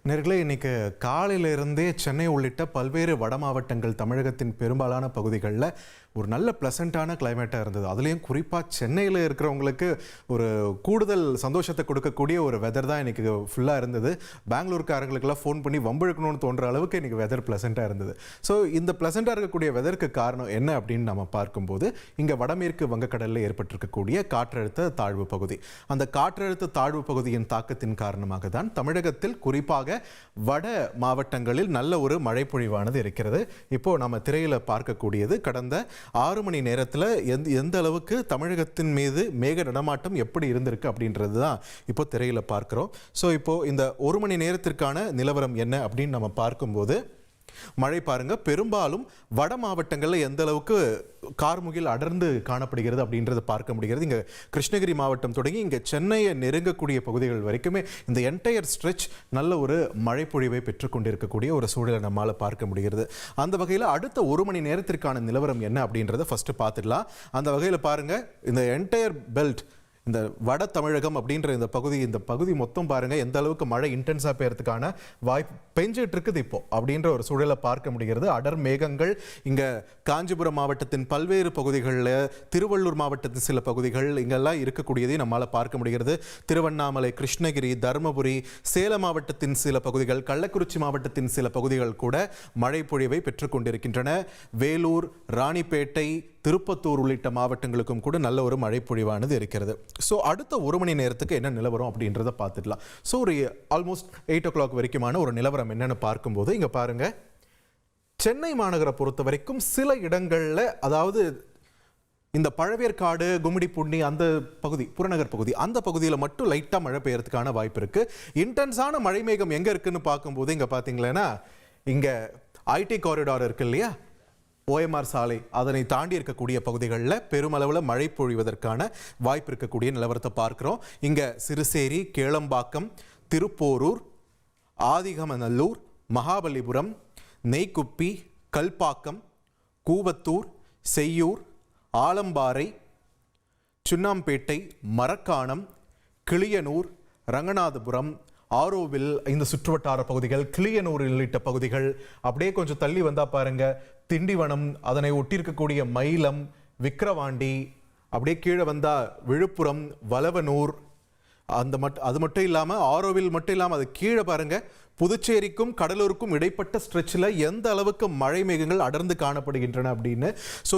நேர்களே, இன்னைக்கு காலையிலிருந்தே சென்னை உள்ளிட்ட பல்வேறு வட மாவட்டங்கள் தமிழகத்தின் பெரும்பாலான பகுதிகளில் ஒரு நல்ல ப்ளசண்ட்டான கிளைமேட்டாக இருந்தது. அதுலேயும் குறிப்பாக சென்னையில் இருக்கிறவங்களுக்கு ஒரு கூடுதல் சந்தோஷத்தை கொடுக்கக்கூடிய ஒரு வெதர் தான் இன்றைக்கி ஃபுல்லாக இருந்தது. பெங்களூர்காரங்களுக்கெல்லாம் ஃபோன் பண்ணி வம்பெழுக்கணும்னு தோன்ற அளவுக்கு இன்றைக்கி வெதர் ப்ளசண்ட்டாக இருந்தது. ஸோ இந்த ப்ளசண்ட்டாக இருக்கக்கூடிய வெதருக்கு காரணம் என்ன அப்படின்னு நம்ம பார்க்கும்போது, இங்கே வடமேற்கு வங்கக்கடலில் ஏற்பட்டிருக்கக்கூடிய காற்றழுத்த தாழ்வு பகுதி, அந்த காற்றழுத்த தாழ்வு பகுதியின் தாக்கத்தின் காரணமாக தான் தமிழகத்தில் குறிப்பாக வட மாவட்டங்களில் நல்ல ஒரு மழை பொழிவானது இருக்கிறது. இப்போ நம்ம திரையில பார்க்கக்கூடியது கடந்த 6 மணி நேரத்தில் எந்த அளவுக்கு தமிழகத்தின் மீது மேக நடமாட்டம் எப்படி இருந்திருக்கு அப்படின்றது தான் இப்போ திரையில பார்க்கிறோம். ஸோ இப்போ இந்த 1 மணி நேரத்திற்கான நிலவரம் என்ன அப்படின்னு நம்ம பார்க்கும்போது, மழை பாருங்க, பெரும்பாலும் வட மாவட்டங்களில் எந்த அளவுக்கு கார்முகில் அடர்ந்து காணப்படுகிறது அப்படின்றத பார்க்க முடிகிறது. இங்கே கிருஷ்ணகிரி மாவட்டம் தொடங்கி இங்கே சென்னையை நெருங்கக்கூடிய பகுதிகள் வரைக்குமே இந்த என்டையர் ஸ்ட்ரெச் நல்ல ஒரு மழைப்பொழிவை பெற்றுக்கொண்டிருக்கக்கூடிய ஒரு சூழலை நம்மால் பார்க்க முடிகிறது. அந்த வகையில் அடுத்த 1 மணி நேரத்திற்கான நிலவரம் என்ன அப்படின்றத ஃபர்ஸ்ட் பார்த்துடலாம். அந்த வகையில் பாருங்க, இந்த என்டையர் பெல்ட், இந்த வட தமிழகம் அப்படின்ற இந்த பகுதி மொத்தம் பாருங்க எந்த அளவுக்கு மழை இன்டென்ஸாக பெய்யறதுக்கான வாய்ப்பு பெஞ்சிட்டு இருக்குது இப்போ அப்படின்ற ஒரு சூழலை பார்க்க முடிகிறது. அடர் மேகங்கள் இங்கே காஞ்சிபுரம் மாவட்டத்தின் பல்வேறு பகுதிகளில், திருவள்ளூர் மாவட்டத்தின் சில பகுதிகள் இங்கெல்லாம் இருக்கக்கூடியதை நம்மளால் பார்க்க முடிகிறது. திருவண்ணாமலை, கிருஷ்ணகிரி, தருமபுரி, சேலம் மாவட்டத்தின் சில பகுதிகள், கள்ளக்குறிச்சி மாவட்டத்தின் சில பகுதிகள் கூட மழை பொழிவை பெற்றுக்கொண்டிருக்கின்றன. வேலூர், ராணிப்பேட்டை, திருப்பத்தூர் உள்ளிட்ட மாவட்டங்களுக்கும் கூட நல்ல ஒரு மழை பொழிவானது இருக்கிறது. ஸோ அடுத்த 1 மணி நேரத்துக்கு என்ன நிலவரம் அப்படின்றத பார்த்துடலாம். ஸோ ஒரு ஆல்மோஸ்ட் 8 o'clock வரைக்குமான ஒரு நிலவரம் என்னன்னு பார்க்கும்போது, இங்கே பாருங்க, சென்னை மாநகரை பொறுத்த வரைக்கும் சில இடங்களில், அதாவது இந்த பழவேற்காடு, கும்மிடிப்பூண்டி அந்த பகுதி, புறநகர் பகுதி, அந்த பகுதியில் மட்டும் லைட்டாக மழை பெய்யறதுக்கான வாய்ப்பு இருக்கு. இன்டென்ஸான மழை மேகம் எங்கே இருக்குன்னு பார்க்கும்போது, இங்கே பார்த்தீங்களேன்னா இங்கே ஐடி காரிடார் இருக்கு இல்லையா, OMR சாலை, அதனை தாண்டி இருக்கக்கூடிய பகுதிகளில் பெருமளவில் மழை பொழிவதற்கான வாய்ப்பு இருக்கக்கூடிய நிலவரத்தை பார்க்கிறோம். இங்கே சிறுசேரி, கேளம்பாக்கம், திருப்போரூர், ஆதிகமநல்லூர், மகாபலிபுரம், நெய்க்குப்பி, கல்பாக்கம், கூவத்தூர், செய்யூர், ஆலம்பாறை, சுண்ணாம்பேட்டை, மரக்காணம், கிளியனூர், ரங்கநாதபுரம், ஆரோவில், இந்த சுற்றுவட்டார பகுதிகள், கிளியனூர் உள்ளிட்ட பகுதிகள், அப்படியே கொஞ்சம் தள்ளி வந்தா பாருங்க திண்டிவனம், அதனை ஒட்டியிருக்கக்கூடிய மயிலம், விக்கிரவாண்டி, அப்படியே கீழே வந்தா விழுப்புரம், வலவனூர், அது மட்டும் இல்லாமல் ஆரோவில் மட்டும் இல்லாமல் அது கீழே பாருங்க புதுச்சேரிக்கும் கடலூருக்கும் இடைப்பட்ட ஸ்ட்ரெச்சில் எந்த அளவுக்கு மழை மேகங்கள் அடர்ந்து காணப்படுகின்றன அப்படின்னு. ஸோ